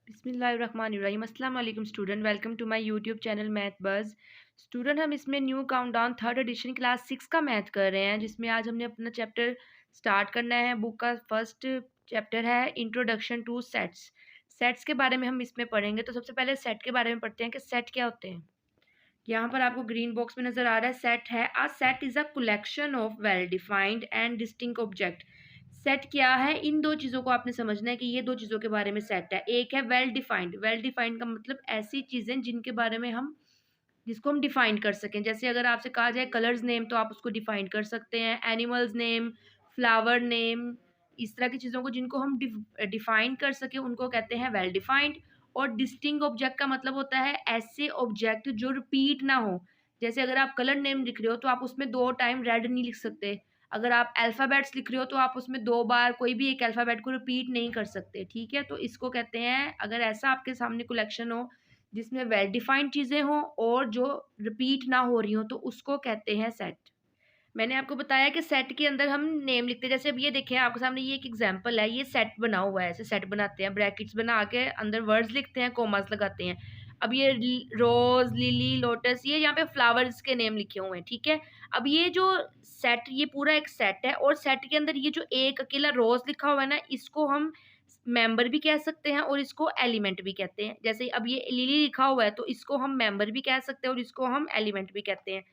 बिस्मिल्लाहिर्रहमानिर्रहीम। अस्सलाम वालेकुम student, welcome to my YouTube channel math buzz. Student, हम इसमें new countdown third edition class 6 का मैथ कर रहे हैं, जिसमें आज हमने अपना चैप्टर स्टार्ट करना है। बुक का फर्स्ट चैप्टर है इंट्रोडक्शन टू सेट्स। सेट्स के बारे में हम इसमें पढ़ेंगे। तो सबसे पहले सेट के बारे में पढ़ते हैं कि सेट क्या होते हैं। यहाँ पर आपको ग्रीन बॉक्स में नजर आ रहा है सेट है। A set is a collection of well defined and distinct object. Set क्या है, इन दो चीज़ों को आपने समझना है कि ये दो चीज़ों के बारे में सेट है। एक है वेल डिफाइंड। वेल डिफाइंड का मतलब ऐसी चीज़ें जिनके बारे में हम जिसको हम डिफाइन कर सकें। जैसे अगर आपसे कहा जाए कलर्स नेम, तो आप उसको डिफाइन कर सकते हैं। एनिमल्स नेम, फ्लावर नेम, इस तरह की चीज़ों को जिनको हम डिफाइन कर सकें उनको कहते हैं वेल डिफाइंड। और डिस्टिंक्ट ऑब्जेक्ट का मतलब होता है ऐसे ऑब्जेक्ट जो रिपीट ना हो। जैसे अगर आप कलर नेम लिख रहे हो तो आप उसमें 2 टाइम रेड नहीं लिख सकते। अगर आप अल्फ़ाबेट्स लिख रहे हो तो आप उसमें 2 बार कोई भी एक अल्फ़ाबेट को रिपीट नहीं कर सकते, ठीक है? तो इसको कहते हैं, अगर ऐसा आपके सामने कलेक्शन हो जिसमें वेल डिफाइंड चीज़ें हों और जो रिपीट ना हो रही हों, तो उसको कहते हैं सेट। मैंने आपको बताया कि सेट के अंदर हम नेम लिखते हैं। जैसे अब ये देखिए आपके सामने ये एक एग्जांपल है, ये सेट बना हुआ है। ऐसे सेट बनाते हैं, ब्रैकेट्स बना के अंदर वर्ड्स लिखते हैं, कॉमास लगाते हैं। अब ये रोज, लिली, लोटस, ये यहाँ पे फ्लावर्स के नेम लिखे हुए हैं, ठीक है? अब ये जो सेट, ये पूरा एक सेट है और सेट के अंदर ये जो एक अकेला रोज लिखा हुआ है ना, इसको हम मेंबर भी कह सकते हैं और इसको एलिमेंट भी कहते हैं। जैसे अब ये लिली लिखा हुआ है तो इसको हम मेंबर भी कह सकते हैं और इसको हम एलिमेंट भी कहते हैं।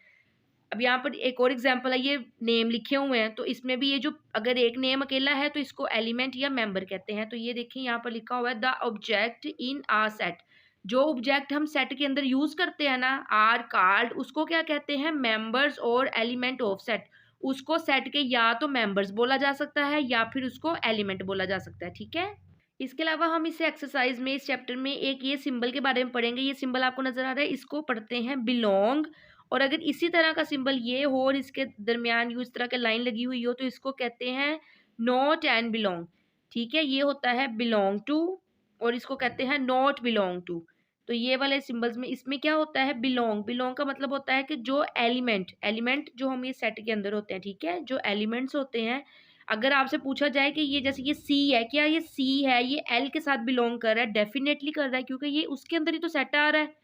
अब यहाँ पर एक और एग्जांपल है, ये नेम लिखे हुए हैं तो इसमें भी ये जो अगर एक नेम अकेला है तो इसको एलिमेंट या मेंबर कहते हैं। तो ये देखिए यहाँ पर लिखा हुआ है the object in a set. जो ऑब्जेक्ट हम सेट के अंदर यूज करते हैं ना, आर कार्ड, उसको क्या कहते हैं, मेंबर्स और एलिमेंट ऑफ सेट। उसको सेट के या तो मेंबर्स बोला जा सकता है या फिर उसको एलिमेंट बोला जा सकता है, ठीक है? इसके अलावा हम इस एक्सरसाइज में, इस चैप्टर में एक ये सिंबल के बारे में पढ़ेंगे। ये सिंबल आपको नजर आ रहा है, इसको पढ़ते हैं बिलोंग। और अगर इसी तरह का सिंबल ये हो और इसके दरमियान इस तरह के लाइन लगी हुई हो तो इसको कहते हैं नॉट एंड बिलोंग, ठीक है? ये होता है बिलोंग टू और इसको कहते हैं नॉट बिलोंग टू। तो ये वाले सिंबल्स में इसमें क्या होता है, बिलोंग। बिलोंग का मतलब होता है कि जो एलिमेंट एलिमेंट जो हम ये सेट के अंदर होते हैं, ठीक है? जो एलिमेंट्स होते हैं, अगर आपसे पूछा जाए कि ये जैसे ये सी है, क्या ये सी है, ये एल के साथ बिलोंग कर रहा है? डेफिनेटली कर रहा है, क्योंकि ये उसके अंदर ही तो सेट आ रहा है।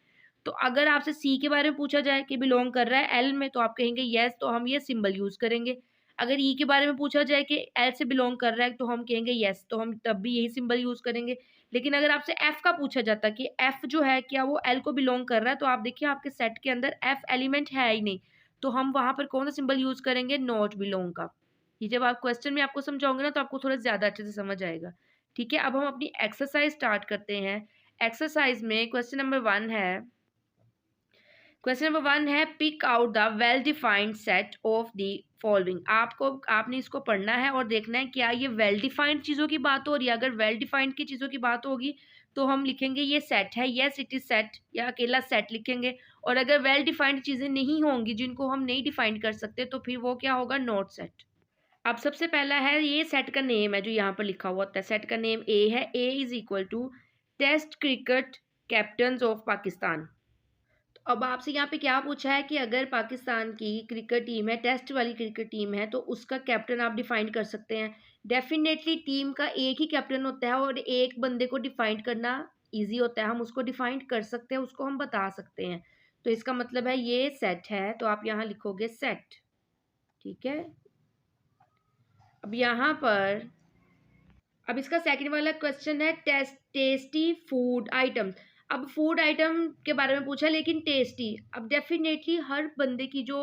तो अगर आपसे सी के बारे में पूछा जाए कि बिलोंग कर रहा है एल में, तो आप कहेंगे यस, तो हम ये सिंबल यूज करेंगे। अगर ई के बारे में पूछा जाए कि एल से बिलोंग कर रहा है, तो हम कहेंगे यस, तो हम तब भी यही सिंबल यूज करेंगे। लेकिन अगर आपसे एफ का पूछा जाता कि एफ जो है क्या वो एल को बिलोंग कर रहा है, तो आप देखिए आपके सेट के अंदर एफ एलिमेंट है ही नहीं, तो हम वहां पर कौन सा सिंबल यूज करेंगे, नॉट बिलोंग का। ये जब आप क्वेश्चन में आपको समझाऊंगे ना तो आपको थोड़ा ज्यादा अच्छे से समझ आएगा, ठीक है? अब हम अपनी एक्सरसाइज स्टार्ट करते हैं। एक्सरसाइज में क्वेश्चन नंबर 1 है। क्वेश्चन नंबर 1 है pick out the well defined set of the following. आपने इसको पढ़ना है और देखना है क्या ये वेल डिफाइंड चीज़ों की बात हो रही है। अगर वेल डिफाइंड की चीज़ों की बात होगी तो हम लिखेंगे ये सेट है, यस इट इज सेट, या अकेला सेट लिखेंगे। और अगर वेल डिफाइंड चीज़ें नहीं होंगी जिनको हम नहीं डिफाइन कर सकते तो फिर वो क्या होगा, नॉट सेट। अब सबसे पहला है, ये सेट का नेम है जो यहाँ पर लिखा हुआ होता है। सेट का नेम ए है। A is equal to test cricket captain of Pakistan. अब आपसे यहाँ पे क्या पूछा है कि अगर पाकिस्तान की क्रिकेट टीम है, टेस्ट वाली क्रिकेट टीम है, तो उसका कैप्टन आप डिफाइन कर सकते हैं। डेफिनेटली टीम का एक ही कैप्टन होता है और एक बंदे को डिफाइन करना इजी होता है। हम उसको डिफाइन कर सकते हैं, उसको हम बता सकते हैं। तो इसका मतलब है ये सेट है, तो आप यहाँ लिखोगे सेट, ठीक है? अब यहाँ पर, अब इसका सेकंड वाला क्वेश्चन है टेस्टी फूड आइटम। अब फूड आइटम के बारे में पूछा लेकिन टेस्टी। अब डेफिनेटली हर बंदे की जो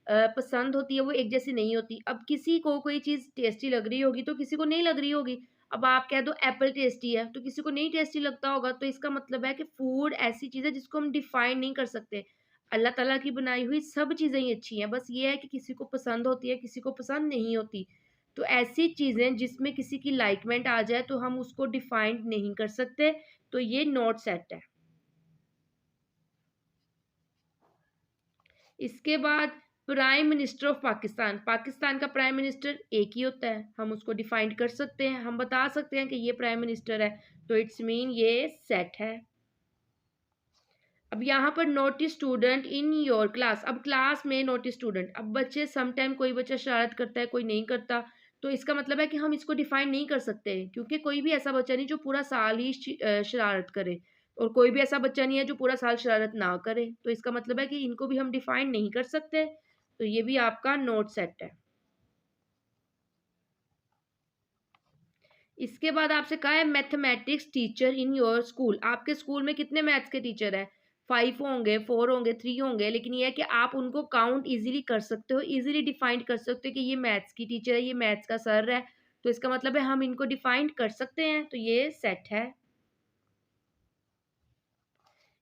पसंद होती है वो एक जैसी नहीं होती। अब किसी को कोई चीज़ टेस्टी लग रही होगी तो किसी को नहीं लग रही होगी। अब आप कह दो एप्पल टेस्टी है तो किसी को नहीं टेस्टी लगता होगा। तो इसका मतलब है कि फूड ऐसी चीज़ है जिसको हम डिफाइन नहीं कर सकते। अल्लाह ताला की बनाई हुई सब चीज़ें ही अच्छी हैं, बस ये है कि किसी को पसंद होती है, किसी को पसंद नहीं होती। तो ऐसी चीज़ें जिसमें किसी की लाइकमेंट आ जाए तो हम उसको डिफाइंड नहीं कर सकते, तो ये नॉट सेट है। इसके बाद prime minister of Pakistan. Pakistan का प्राइम मिनिस्टर एक ही होता है, हम उसको डिफाइंड कर सकते हैं, हम बता सकते हैं कि ये प्राइम मिनिस्टर है, तो इट्स मीन ये सेट है। अब यहाँ पर note student in your class. अब क्लास में नोट स्टूडेंट, अब बच्चे समटाइम कोई बच्चा शरारत करता है, कोई नहीं करता, तो इसका मतलब है कि हम इसको डिफाइन नहीं कर सकते, क्योंकि कोई भी ऐसा बच्चा नहीं जो पूरा साल ही शरारत करे, और कोई भी ऐसा बच्चा नहीं है जो पूरा साल शरारत ना करे। तो इसका मतलब है कि इनको भी हम डिफाइन नहीं कर सकते। तो ये भी आपका नोट सेट है। इसके बाद आपसे कहा है mathematics teacher in your school. आपके स्कूल में कितने मैथ्स के टीचर हैं? 5 होंगे, 4 होंगे, 3 होंगे, लेकिन ये है कि आप उनको काउंट इजीली कर सकते हो, इजीली डिफाइन कर सकते हो कि ये मैथ्स की टीचर है, ये मैथ्स का सर है। तो इसका मतलब है हम इनको डिफाइन कर सकते हैं। तो ये सेट है।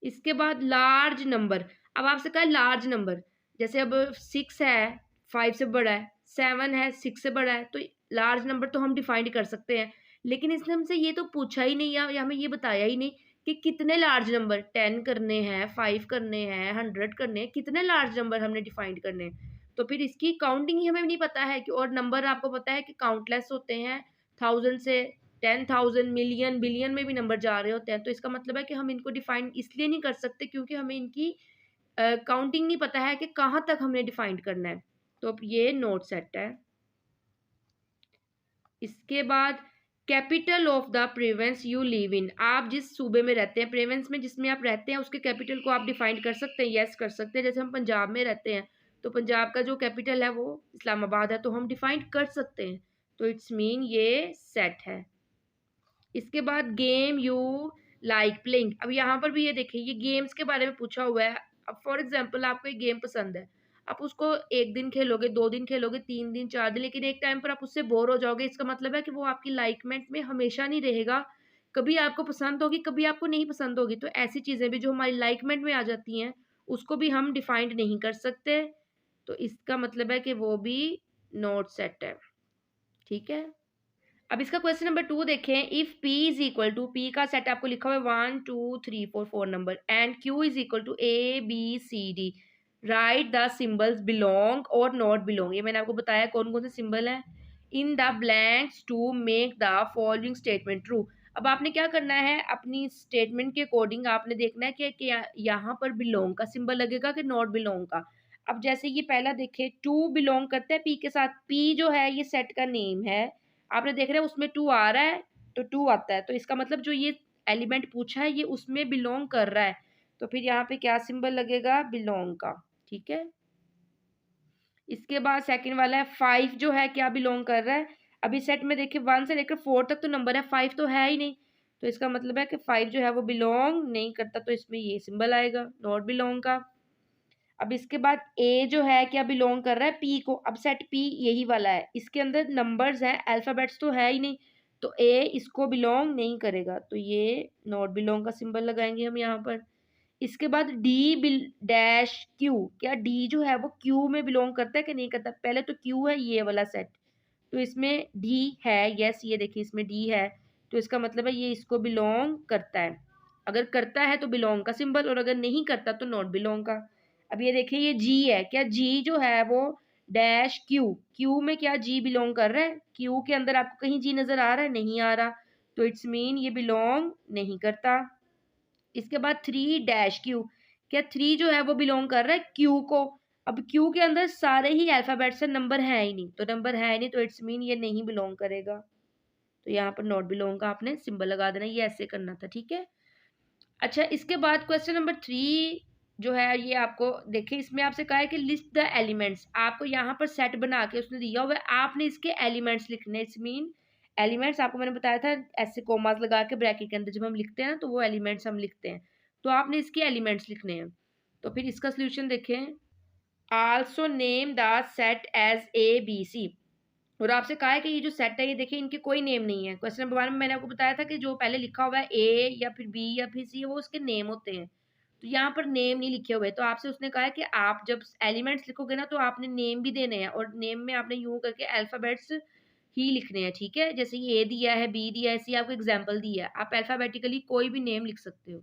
इसके बाद लार्ज नंबर। अब आपसे कहा लार्ज नंबर, जैसे अब 6 है, 5 से बड़ा है, 7 है, 6 से बड़ा है, तो लार्ज नंबर तो हम डिफाइन कर सकते हैं। लेकिन इसने हमसे ये तो पूछा ही नहीं, या हमें ये बताया ही नहीं कि कितने लार्ज नंबर, 10 करने हैं, 5 करने हैं, 100 करने हैं, कितने लार्ज नंबर हमने डिफाइन करने हैं। तो फिर इसकी काउंटिंग ही हमें नहीं पता है कि, और नंबर आपको पता है कि काउंटलेस होते हैं, 1000 से 10,000, मिलियन, बिलियन में भी नंबर जा रहे होते हैं। तो इसका मतलब है कि हम इनको डिफाइन इसलिए नहीं कर सकते क्योंकि हमें इनकी काउंटिंग नहीं पता है कि कहाँ तक हमने डिफाइन करना है। तो ये नोट सेट है। इसके बाद capital of the province you live in. आप जिस सूबे में रहते हैं, प्रोविंस में जिसमें आप रहते हैं, उसके कैपिटल को आप डिफाइन कर सकते हैं। यस, कर सकते हैं। जैसे हम पंजाब में रहते हैं, तो पंजाब का जो कैपिटल है वो इस्लामाबाद है, तो हम डिफाइन कर सकते हैं। तो इट्स मीन ये सेट है। इसके बाद गेम यू लाइक प्लेइंग। अब यहाँ पर भी ये देखिए, ये गेम्स के बारे में पूछा हुआ है। अब फॉर एग्जांपल आपको एक गेम पसंद है, आप उसको 1 दिन खेलोगे, 2 दिन खेलोगे, 3 दिन, 4 दिन, लेकिन एक टाइम पर आप उससे बोर हो जाओगे। इसका मतलब है कि वो आपकी लाइकमेंट में हमेशा नहीं रहेगा। कभी आपको पसंद होगी, कभी आपको नहीं पसंद होगी। तो ऐसी चीजें भी जो हमारी लाइकमेंट में आ जाती हैं, उसको भी हम डिफाइंड नहीं कर सकते। तो इसका मतलब है कि वो भी नोट सेट है। ठीक है। अब इसका क्वेश्चन नंबर 2 देखें। If P is equal to, P का सेट आपको लिखा हुआ है 1 2 3 4 4 number, and Q is equal to ABCD, right the symbols belong और नॉट बिलोंग। ये मैंने आपको बताया कौन कौन से सिंबल हैं। In the blanks to make the following statement true. अब आपने क्या करना है, अपनी स्टेटमेंट के अकॉर्डिंग आपने देखना है कि यहाँ पर बिलोंग का सिंबल लगेगा कि नॉट बिलोंग का। अब जैसे ये पहला देखे, टू बिलोंग करता है P के साथ। P जो है ये सेट का नेम है, आपने देख रहे हैं उसमें 2 आ रहा है, तो 2 आता है। तो इसका मतलब जो ये एलिमेंट पूछा है ये उसमें बिलोंग कर रहा है। तो फिर यहाँ पे क्या सिंबल लगेगा, बिलोंग का। ठीक है। इसके बाद सेकंड वाला है 5, जो है क्या बिलोंग कर रहा है। अभी सेट में देखिए 1 से लेकर 4 तक तो नंबर है, 5 तो है ही नहीं। तो इसका मतलब है कि 5 जो है वो बिलोंग नहीं करता, तो इसमें ये सिंबल आएगा नॉट बिलोंग का। अब इसके बाद ए जो है क्या बिलोंग कर रहा है, पी को। अब सेट पी यही वाला है, इसके अंदर नंबर्स है, अल्फाबेट्स तो है ही नहीं, तो ए इसको बिलोंग नहीं करेगा। तो ये नॉट बिलोंग का सिंबल लगाएंगे हम यहाँ पर। इसके बाद डी बिल डैश क्यू, क्या डी जो है वो क्यू में बिलोंग करता है कि नहीं करता। पहले तो क्यू है ये वाला सेट, तो इसमें डी है। यस, ये देखिए इसमें डी है, तो इसका मतलब है ये इसको बिलोंग करता है। अगर करता है तो बिलोंग का सिंबल, और अगर नहीं करता तो नॉट बिलोंग का। अब ये देखिए ये जी है, क्या जी जो है वो डैश क्यू, क्यू में क्या जी बिलोंग कर रहा है। क्यू के अंदर आपको कहीं जी नजर आ रहा है, नहीं आ रहा, तो इट्स मीन ये बिलोंग नहीं करता। इसके बाद 3 डैश क्यू, क्या 3 जो है वो बिलोंग कर रहा है क्यू को। अब क्यू के अंदर सारे ही अल्फाबेट्स है, नंबर है ही नहीं, तो नंबर है ही नहीं, तो इट्स मीन ये नहीं बिलोंग करेगा। तो यहाँ पर नॉट बिलोंग का आपने सिंबल लगा देना, ये ऐसे करना था। ठीक है। अच्छा, इसके बाद क्वेश्चन नंबर 3 जो है ये आपको देखिए, इसमें आपसे कहा है कि लिस्ट द एलिमेंट्स। आपको यहाँ पर सेट बना के उसने दिया हुआ है, आपने इसके एलिमेंट्स लिखने। इट्स मीन एलिमेंट्स आपको मैंने बताया था, ऐसे कोमास लगा के ब्रैकेट के अंदर जब हम लिखते हैं ना, तो वो एलिमेंट्स हम लिखते हैं। तो आपने इसके एलिमेंट्स लिखने हैं। तो फिर इसका सोल्यूशन देखें। Also name the set as ABC। और आपसे कहा है कि ये जो सेट है ये देखिए इनके कोई नेम नहीं है। क्वेश्चन नंबर 1 में मैंने आपको बताया था कि जो पहले लिखा हुआ है ए या फिर बी या फिर सी, वो उसके नेम होते हैं। तो यहाँ पर नेम नहीं लिखे हुए, तो आपसे उसने कहा है कि आप जब एलिमेंट्स लिखोगे ना, तो आपने नेम भी देने हैं, और नेम में आपने यूं करके अल्फाबेट्स ही लिखने हैं। ठीक है। जैसे ये ए दिया है, बी दिया है, सी आपको एग्जाम्पल दिया है, आप अल्फाबेटिकली कोई भी नेम लिख सकते हो।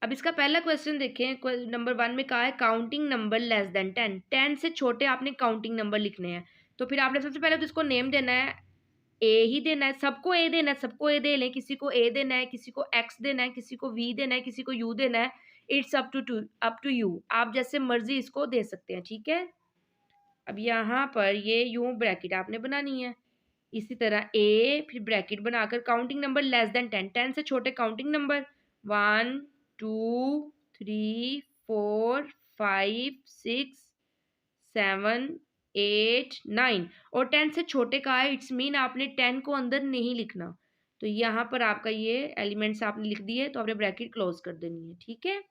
अब इसका पहला क्वेश्चन देखें। नंबर 1 में कहा है काउंटिंग नंबर लेस देन 10। 10 से छोटे आपने काउंटिंग नंबर लिखने हैं। तो फिर आपने सबसे पहले तो इसको नेम देना है, ए ही देना है, सबको ए देना है, सबको ए दे लें। किसी को ए देना है, किसी को एक्स देना है, किसी को वी देना है, किसी को यू देना है। इट्स अप टू यू, आप जैसे मर्जी इसको दे सकते हैं। ठीक है। अब यहाँ पर ये यूं ब्रैकेट आपने बनानी है, इसी तरह ए, फिर ब्रैकेट बनाकर काउंटिंग नंबर लेस देन 10, 10 से छोटे काउंटिंग नंबर 1 2 3 4 5 6 7 8 9, और 10 से छोटे का है, इट्स मीन आपने 10 को अंदर नहीं लिखना। तो यहाँ पर आपका ये एलिमेंट्स आपने लिख दिए, तो आपने ब्रैकेट क्लोज कर देनी है, ठीक है।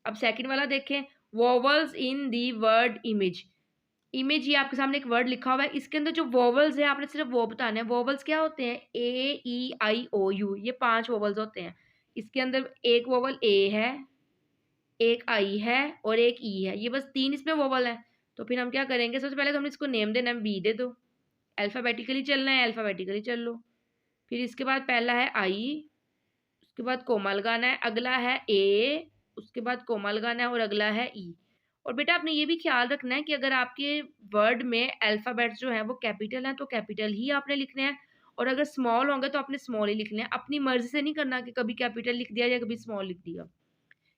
अब सेकंड वाला देखें, vowels in the word image. Image, ये आपके सामने एक वर्ड लिखा हुआ है, इसके अंदर जो वोवल्स है आपने सिर्फ वो बताना है। वोवल्स क्या होते हैं? ए ई आई ओ यू, ये 5 वोवल्स होते हैं। इसके अंदर एक वोवल ए है, एक आई है और एक ई है, ये बस 3 इसमें वोवल है। तो फिर हम क्या करेंगे, सबसे पहले तो हमने इसको नेम देना है, बी दे दो। अल्फ़ाबेटिकली चलना है, अल्फ़ाबेटिकली चल लो। फिर इसके बाद पहला है आई, उसके बाद कोमा लगाना है, अगला है ए, उसके बाद कोमा लगाना है और अगला है ई। और बेटा आपने ये भी ख्याल रखना है कि अगर आपके वर्ड में अल्फ़ाबेट्स जो है वो कैपिटल हैं तो कैपिटल ही आपने लिखने हैं, और अगर स्मॉल होंगे तो आपने स्मॉल ही लिखने हैं। अपनी मर्जी से नहीं करना कि कभी कैपिटल लिख दिया या कभी स्मॉल लिख दिया।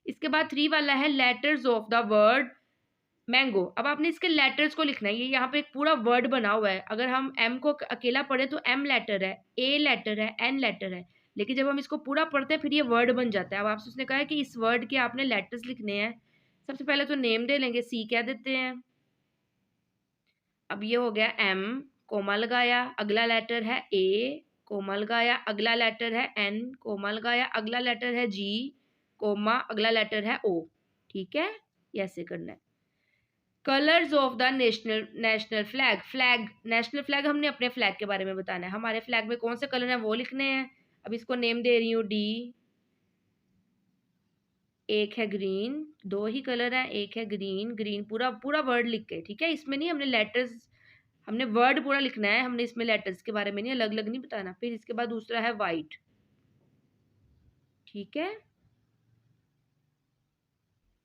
इसके बाद 3 वाला है letters of the word mango. अब आपने इसके लेटर्स को लिखना है, ये यहाँ पे एक पूरा वर्ड बना हुआ है। अगर हम एम को अकेला पढ़े तो एम लेटर है, ए लेटर है, एन लेटर है, लेकिन जब हम इसको पूरा पढ़ते हैं फिर ये वर्ड बन जाता है। अब आपसे उसने कहा है कि इस वर्ड के आपने लेटर्स लिखने हैं। सबसे पहले तो नेम दे लेंगे, सी कह देते हैं। अब ये हो गया एम, कोमा लगाया, अगला लेटर है ए, कोमा लगाया, अगला लेटर है एन, कोमा लगाया, अगला लेटर है जी, कोमा, अगला लेटर है ओ। ठीक है, ये ऐसे करना है। Colours of the national national flag, flag national flag, हमने अपने फ्लैग के बारे में बताना है। हमारे फ्लैग में कौन से कलर हैं वो लिखने हैं। अब इसको नेम दे रही हूँ डी, एक है ग्रीन, 2 ही कलर हैं, एक है ग्रीन, ग्रीन पूरा पूरा वर्ड लिख के, ठीक है। इसमें नहीं हमने लेटर्स, हमने वर्ड पूरा लिखना है, हमने इसमें लेटर्स के बारे में नहीं अलग अलग नहीं बताना। फिर इसके बाद दूसरा है वाइट, ठीक है।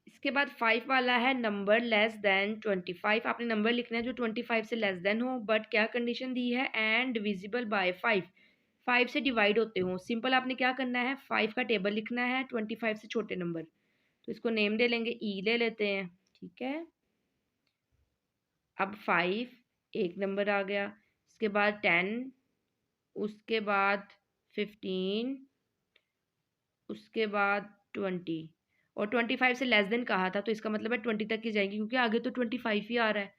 इसके बाद 5 वाला है नंबर लेस देन 25। आपने नंबर लिखना है जो 25 से लेस देन हो, बट क्या कंडीशन दी है, एंड डिविजिबल बाय 5, 5 से डिवाइड होते हो। सिंपल आपने क्या करना है, 5 का टेबल लिखना है, 25 से छोटे नंबर। तो इसको नेम दे लेंगे, ई ले लेते हैं, ठीक है। अब 5 एक नंबर आ गया, इसके बाद 10, उसके बाद 15, उसके बाद 20, और 25 से लेस देन कहा था तो इसका मतलब है 20 तक की जाएंगी, क्योंकि आगे तो 25 ही आ रहा है।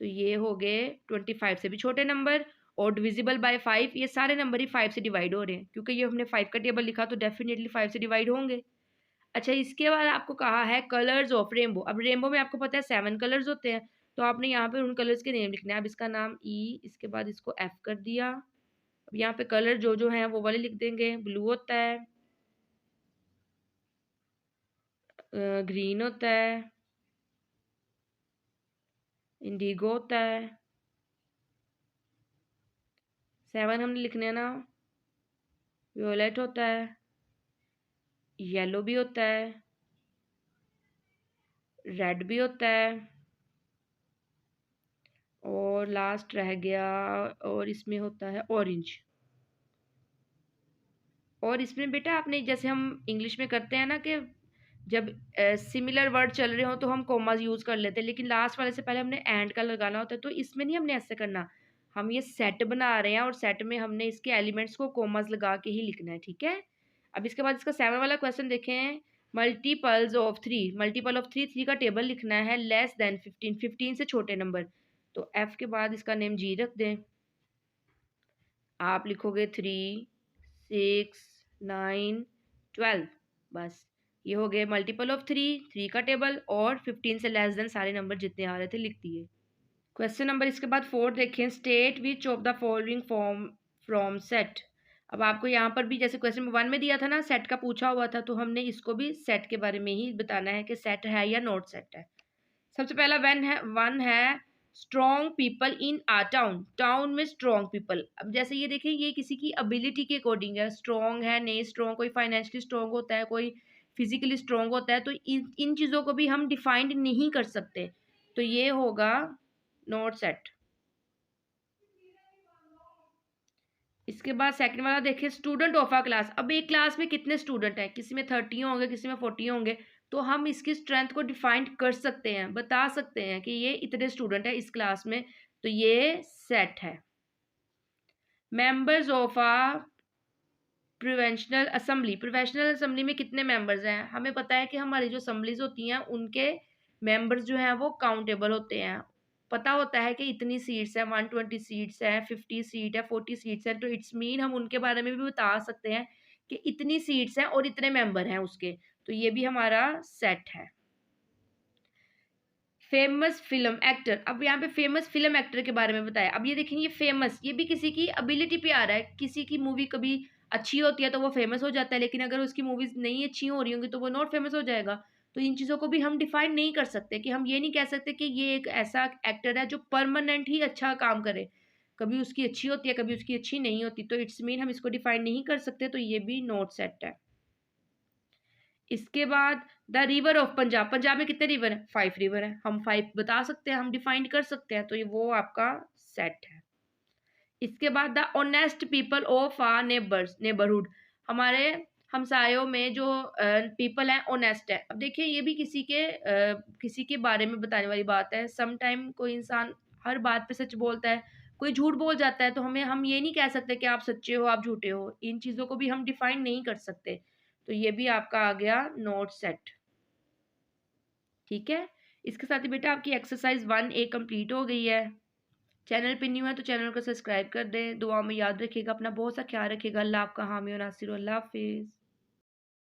तो ये हो गए 25 से भी छोटे नंबर, और डिविजिबल बाय 5, ये सारे नंबर ही 5 से डिवाइड हो रहे हैं, क्योंकि ये हमने 5 का टेबल लिखा तो डेफिनेटली 5 से डिवाइड होंगे। अच्छा, इसके बाद आपको कहा है कलर्स ऑफ रेनबो। अब रेनबो में आपको पता है 7 कलर्स होते हैं, तो आपने यहाँ पे उन कलर्स के नेम लिखने हैं। अब इसका नाम ई, इसके बाद इसको एफ कर दिया। अब यहाँ पे कलर जो जो हैं वो वाले लिख देंगे। ब्लू होता है, ग्रीन होता है, इंडिगो होता है, 7 हमने लिखने हैं ना, वियोलेट होता है, येलो भी होता है, रेड भी होता है, और लास्ट रह गया, और इसमें होता है ऑरेंज। और इसमें बेटा आपने जैसे हम इंग्लिश में करते हैं ना कि जब सिमिलर वर्ड चल रहे हो तो हम कोमास यूज़ कर लेते हैं, लेकिन लास्ट वाले से पहले हमने एंड का लगाना होता है। तो इसमें नहीं हमने ऐसे करना, हम ये सेट बना रहे हैं और सेट में हमने इसके एलिमेंट्स को कोमास लगा के ही लिखना है, ठीक है। अब इसके बाद इसका 7 वाला क्वेश्चन देखें, मल्टीपल्स ऑफ 3, मल्टीपल ऑफ 3, 3 का टेबल लिखना है, लेस देन 15, 15 से छोटे नंबर। तो एफ के बाद इसका नेम जी रख दें। आप लिखोगे 3 6 9 12, बस ये हो गए मल्टीपल ऑफ 3, 3 का टेबल, और 15 से लेस देन सारे नंबर जितने आ रहे थे लिख दिए। क्वेश्चन नंबर इसके बाद 4 देखें, state which of the following form from set. अब आपको यहाँ पर भी जैसे क्वेश्चन 1 में दिया था ना, सेट का पूछा हुआ था, तो हमने इसको भी सेट के बारे में ही बताना है कि सेट है या नॉट सेट है। सबसे पहला वन है strong people in a town, town में स्ट्रॉन्ग पीपल। अब जैसे ये देखिए, ये किसी की एबिलिटी के अकॉर्डिंग है, स्ट्रॉन्ग है नहीं स्ट्रॉन्ग, कोई फाइनेंशियली स्ट्रॉन्ग होता है, कोई फिजिकली स्ट्रॉन्ग होता है, तो इन चीज़ों को भी हम डिफाइंड नहीं कर सकते। तो ये होगा नॉट सेट। इसके बाद सेकंड वाला देखिए, स्टूडेंट ऑफ अ क्लास। अब एक क्लास में कितने स्टूडेंट हैं, किसी में 30 होंगे, किसी में 40 होंगे, तो हम इसकी स्ट्रेंथ को डिफाइन कर सकते हैं, बता सकते हैं कि ये इतने स्टूडेंट हैं इस क्लास में, तो ये सेट है। Members of a provincial assembly, provincial assembly में कितने मेंबर्स हैं? हमें पता है कि हमारी जो असेंबलीज होती हैं उनके मेंबर्स जो हैं वो काउंटेबल होते हैं। पता होता है कि इतनी सीट्स हैं, 120 सीट्स हैं, 50 सीट है, 40 सीट्स हैं, तो इट्स मीन हम उनके बारे में भी बता सकते हैं कि इतनी सीट्स हैं और इतने मेंबर हैं उसके। तो ये भी हमारा सेट है। फेमस फिल्म एक्टर, अब यहाँ पे फेमस फिल्म एक्टर के बारे में बताया। अब ये देखेंगे, फेमस ये भी किसी की एबिलिटी पे आ रहा है। किसी की मूवी कभी अच्छी होती है तो वो फेमस हो जाता है, लेकिन अगर उसकी मूवीज नहीं अच्छी हो रही होंगी तो वो नॉट फेमस हो जाएगा। तो इन चीज़ों को भी हम डिफाइन नहीं कर सकते, कि हम ये नहीं कह सकते कि ये एक ऐसा एक्टर है जो परमानेंट ही अच्छा काम करे। कभी उसकी अच्छी होती है, कभी उसकी अच्छी नहीं होती, तो इट्स मीन हम इसको डिफाइन नहीं कर सकते, तो ये भी नॉट सेट है। इसके बाद the river of Punjab, Punjab में कितने रिवर हैं? 5 रिवर हैं। हम 5 बता सकते हैं, हम डिफाइन कर सकते हैं, तो ये वो आपका सेट है। इसके बाद the honest people of are neighbourhood, हमारे हमसायों में जो पीपल हैं ऑनेस्ट है। अब देखिए ये भी किसी के बारे में बताने वाली बात है। सम टाइम कोई इंसान हर बात पे सच बोलता है, कोई झूठ बोल जाता है, तो हम ये नहीं कह सकते कि आप सच्चे हो, आप झूठे हो। इन चीज़ों को भी हम डिफाइन नहीं कर सकते, तो ये भी आपका आ गया नोट सेट। ठीक है, इसके साथ ही बेटा आपकी एक्सरसाइज 1A कंप्लीट हो गई है। चैनल पे न्यू है तो चैनल को सब्सक्राइब कर दें। दुआ में याद रखिएगा, अपना बहुत सा ख्याल रखिएगा। अल्लाह आपका हामी और नासिर। अल्लाह हाफिज़।